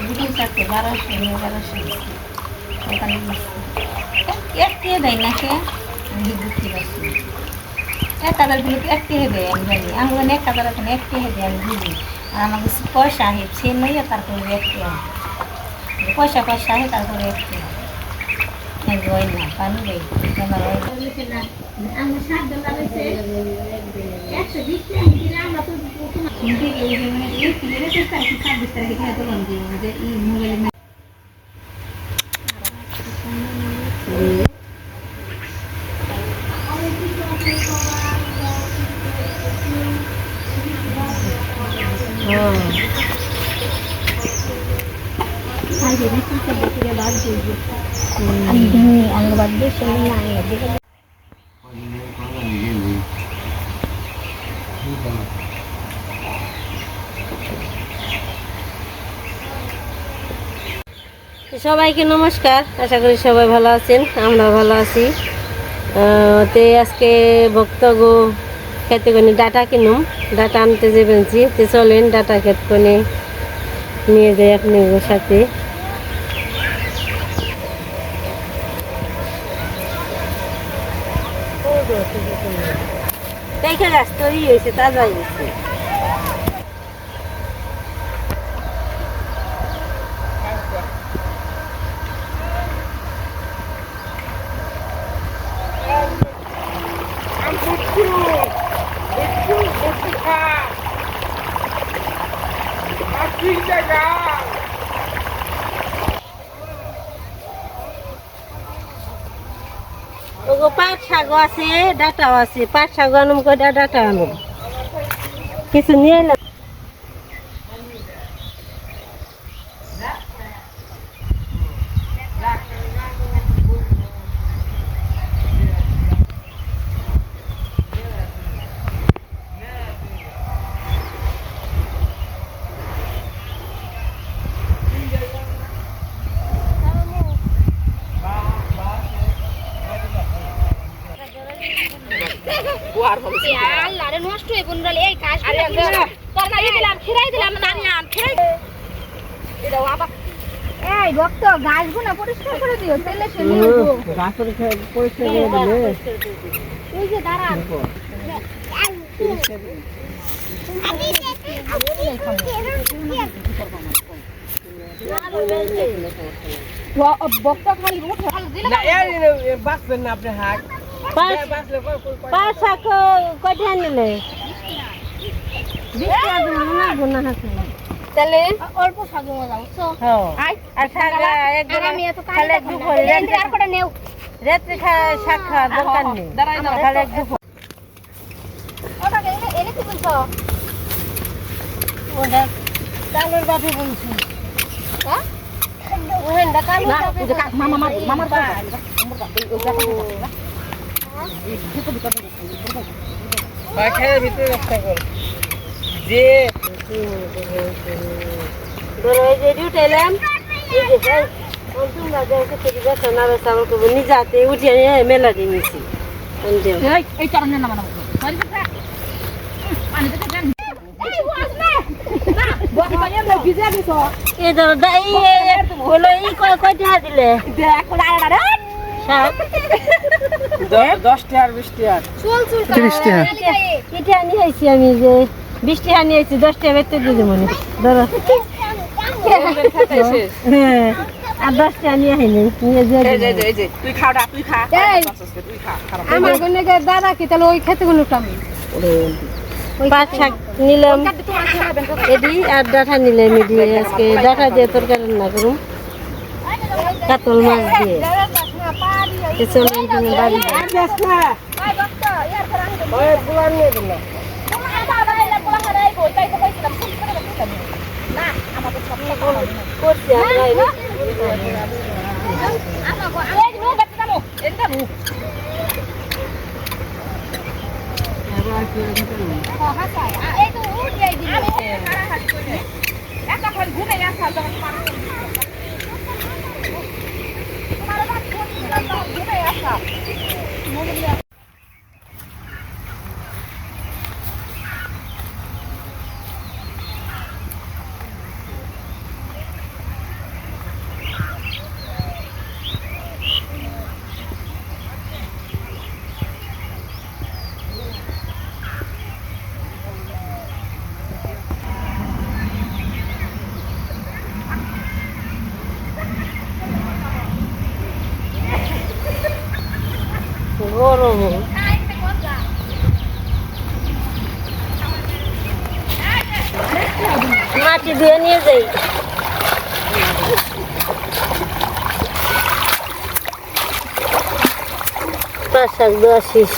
বিকেল 4টে 1200 1100 ওখানে একটি দেয় না সে আমি বুঝতে পারছি 1000 গুলো একটি হবে আমি জানি আমি 1000 এখন একটি হবে আমি বুঝি আর আমার কাছে পয়সা আছে সে নইয়া তারপরে একটি পয়সা পয়সা আছে তারপরে একটি হয় না পানি দেয় আমার না আমার $7 আছে 120 টাকা দিলে আমরা তো কিন্তু এই মানে এই পিরিয়ডে তো 26 তারিখে এত লোন দিই যে এই মোবাইলে ang bagyo siya na সবাইকে নমস্কার আশা করি সবাই ভালো আছেন আমরা ভালো আছি তে আজকে ভক্তগো খেতে কোনে ডাটা কিনুম ডাটা আনতে যাবেনছি তে চলেন ডাটা খেত কোনে নিয়ে যাই আপনাদের সাথে দেখে গাছ তৈরি হয়েছে তাজা হয়েছে পাট শাক আছে ডাটাও আছে পাট শাক আনুম কয়টা ডাটা আনুম কিছু নিয়ে এলাম নষ্ট হয়ে বন্ধুরা এই কাজ তরকারি দিলাম খিরাই দিলাম নানিলাম খিরাই দাও আবার এই ভক্ত গাছগুলো পরিষ্কার করে দিও তেলে শুনি গাছ পরিষ্কার করে দিলে এই যে দাঁড়ান ভক্ত খালি উঠে না এই বাসবেন না আপনি হাক পাঁচ শাক কয়টা নিলে তাহলে অল্প শাক বুঝছো আর শাক একদম খালি এক দুপুর রাত্রে শাক খাওয়ার দরকার নেই খালি এক দুপুর ওটাকে এনে কি বলছো ওটা কালোর বাপে বলছি হ্যাঁ ওহেনটা কালো মামার পাখার ভিতরে রাস্তা কর যে ধরো এই যে ডিউটি এলাম এই যে তোমরা যাও থেকে বেসা না বেসা আমাকে নিজে হাতে উঠিয়ে নিয়ে মেলা দিয়ে নিয়েছি এই কারণে না মানে এই ধরো হলো এই কয়টা দিলে 10 টাকা আর 20 টাকা 30 টাকা এটা নিয়ে আইছি আমি যে 20 টাকা নিয়ে আইছি 10 টাকা বেচতে দিয়ে দেব ধরো হ্যাঁ আর 10 টাকা নিয়ে আইনি নিয়ে যাই এই যে তুই খাওটা তুই খা তুই খা আমার গনে দাদা কি তাহলে ওই খেতে গুলো আমি পাঁচ শাক নিলাম এডি আর ডাটা নিলাম এডি আজকে ডাটা দিয়ে তরকারি রান্না করুম কাতল মাছ দিয়ে চলেন তুমি বাড়ি বড় মাটি দিয়ে নিয়ে যাই পাঁচ শাক দেওয়া শেষ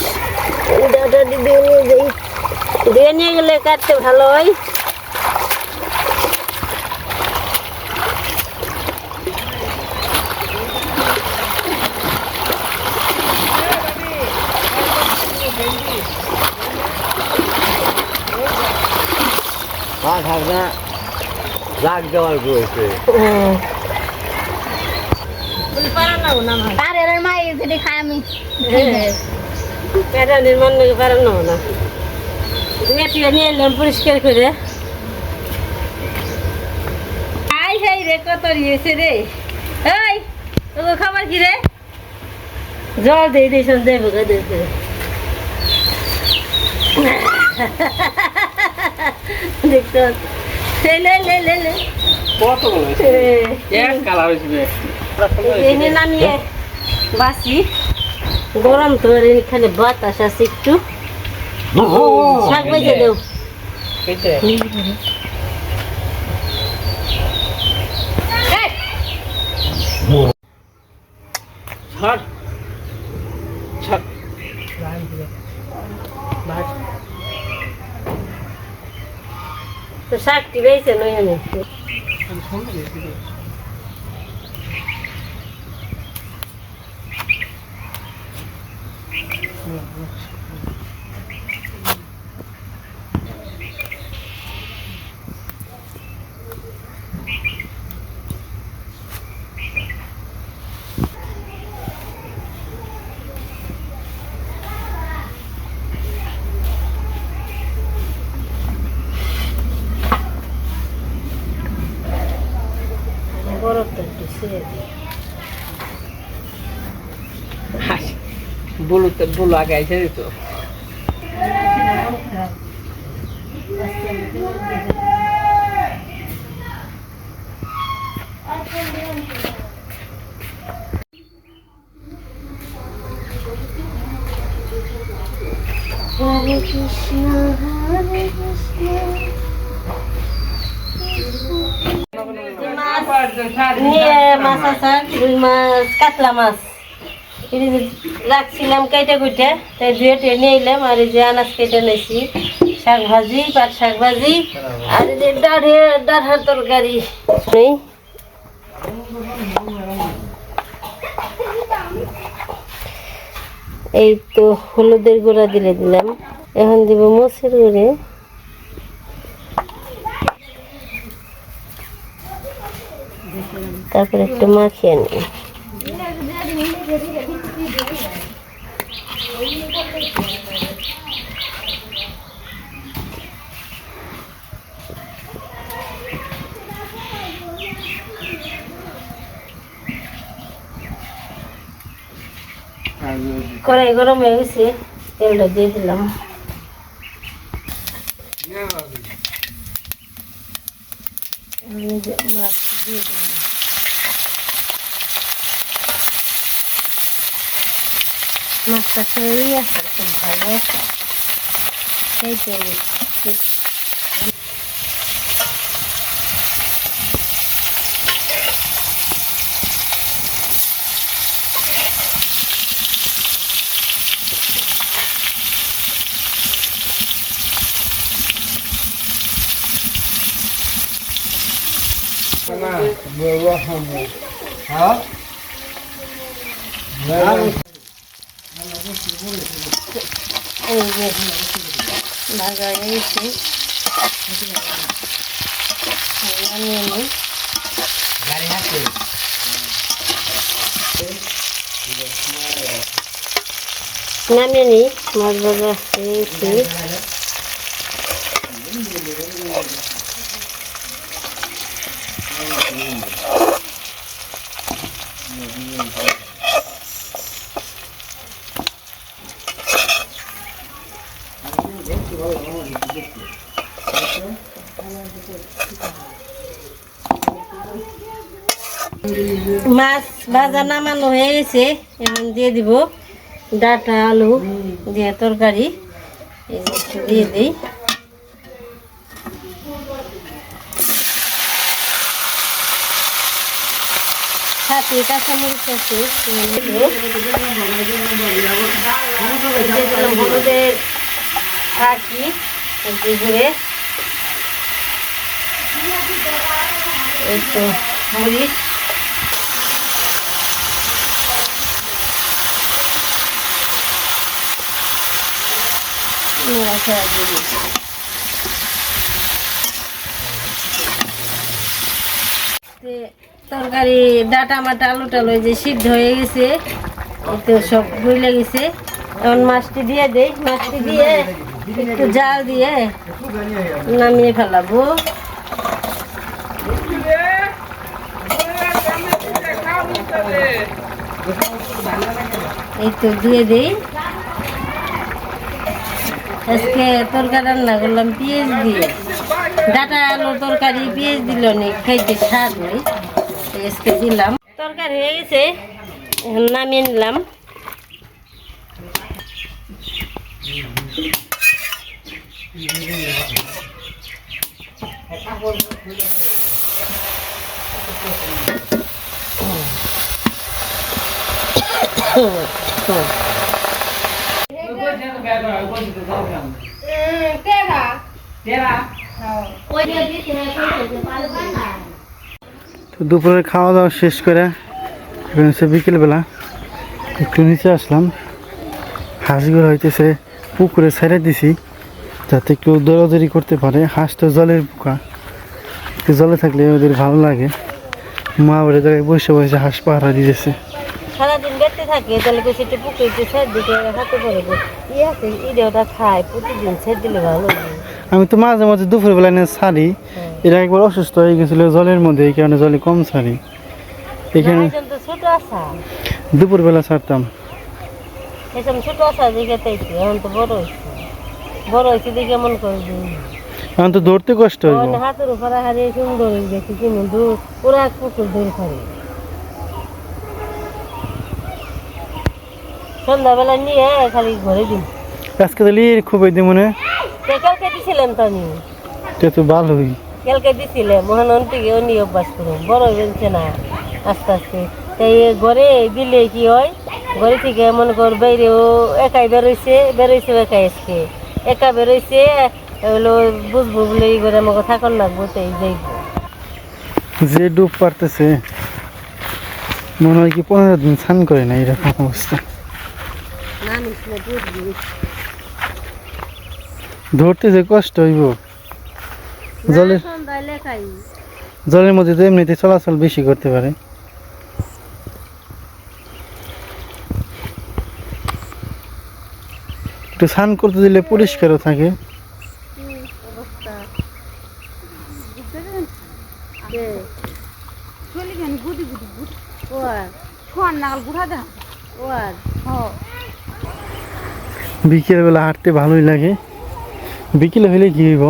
দাদা দিয়ে নিয়ে যাই দিয়ে নিয়ে গেলে কাটতে ভালো হয় লাগ দেওয়ার রয়েছে নির্মাণ পারেন না নিয়ে এলাম পরিষ্কার করে রে কত ইয়েছে রে এই তোকে খাবার কি রে জল দিয়ে দিয়েছ দেবো দেখতে নামিয়ে বাসি গরম তো এখানে বাতাস আছে একটু শাক বেজে দেও তো শাকটি বেয়েছে নয় আমি বলো আগে আইসে দিত হরে কৃষ্ণ হরে কৃষ্ণ মাছ আছে রুই মাছ কাতলা মাছ রাখছিলাম কেটে কুটে তাই ধুয়ে টুয়ে নিয়ে এলাম আর এই যে আনাজ কেটে নিয়েছি শাক ভাজি পাট শাক ভাজি আর এই যে ডাঢ়ার তরকারি নেই এই তো হলুদের গুঁড়া দিলাম এখন দিব মসুর গুঁড়ে তারপরে একটু মাখিয়ে নিই কড়াই গরম হয়ে গেছে তেলটা দিয়ে দিলাম মাছ দিয়ে দিলাম মাছটা খেয়েই আছে খুব ভালো আছে এই তেল ভাজা হয়েছে নামিয়ে নিই মাছ ভাজা হয়েছে মাছ ভাজা নামানো হয়ে গেছে এখন দিয়ে দিব ডাটা আলু দিয়ে তরকারি এই যে একটু দিয়ে দিই। সাথে কাঁচামরিচ আছে হলুদের ফাঁকি একটু ঘুরে একটু মরিচ তরকারি ডাটা মাটা আলু টালু যে সিদ্ধ হয়ে গেছে তো সব গলে গেছে। এখন মাছটি দিয়ে দেই, মাছটি দিয়ে একটু জাল দিয়ে নামিয়ে ফেলাবো। এই তো দিয়ে দেই। আজকে তরকারি রান্না করলাম পেঁয়াজ দিয়ে, ডাটা আলুর তরকারি পেঁয়াজ দিল নি খাইতে স্বাদ হয়, আজকে দিলাম। তরকারি হয়ে গেছে, এখন নামিয়ে নিলাম। তো দুপুরে খাওয়া দাওয়া শেষ করে এখন হচ্ছে বিকেলবেলা একটু নিচে আসলাম। হাঁসগুলো হইতেছে পুকুরে ছেড়ে দিছি যাতে একটু দৌড়াদৌড়ি করতে পারে। হাঁস তো জলের পোকা, একটু জলে থাকলে ওদের ভালো লাগে। মা বাড়ির জায়গায় বসে বসে হাঁস পাহারা দিয়েছে। সারাদিন বেঁচে থাকে তাহলে কিছু একটু পুকুরে ছেড় দিতে হাতে পড়ে ইয়াতে ইডেওটা খায়, প্রতিদিন ছেড়ে দিলে ভালো লাগে। আমি তো মাঝে মাঝে দুপুরবেলা নিয়ে ছাড়ি, এরা একবার অসুস্থ হয়ে গেছিল জলের মধ্যে, এই কারণে জলে কম ছাড়ি। এখানে ছোট আসা দুপুরবেলা ছাড়তাম। এসব ছোট আসা দেখে তাইছি, এখন তো বড় হয়েছে দেখে মন করে এখন তো ধরতে কষ্ট হইব। হাতের উপর হারিয়ে সুন্দর দেখি কেমন দূর পুরা পুকুর দূর করে সন্ধ্যাবেলা নিয়ে খালি ঘরে দিন। আজকে তাহলে খুব এই মনে কালকে দিছিলেন তো আমি, তো ভালোই কালকে দিছিলে মহানন থেকে অন্য অভ্যাস করুন, বড় বেলছে না আস্তে আস্তে। তাই ঘরে দিলে কি হয়, ঘরে থেকে মনে কর বাইরেও একাই বেরোইছে একাই আজকে একা বেরোইছে হলো বুঝবো বলে এই ঘরে আমাকে থাকুন লাগবো, তাই যাইব। যে ডুব পারতেছে মনে হয় কি 15 দিন স্নান করে না, এরকম অবস্থা। ধরতে যে কষ্ট হইব, জলের মধ্যে তো এমনিতে চলাচল বেশি করতে পারে। একটু স্নান করতে দিলে পরিষ্কারও থাকে। বিকেলবেলা হাঁটতে ভালোই লাগে। বিকেলে হইলে কি হইব,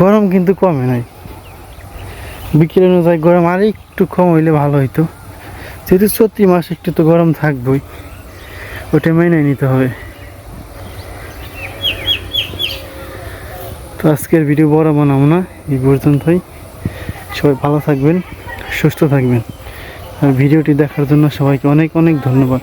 গরম কিন্তু কমে নাই। বিকেল অনুযায়ী গরম আর একটু কম হইলে ভালো হইতো, যেহেতু চৈত্র মাস একটু তো গরম থাকবই, ওটা মেনে নিতে হবে। তো আজকের ভিডিও বড় বানাবো না, এই পর্যন্তই। সবাই ভালো থাকবেন, সুস্থ থাকবেন, আর ভিডিওটি দেখার জন্য সবাইকে অনেক অনেক ধন্যবাদ।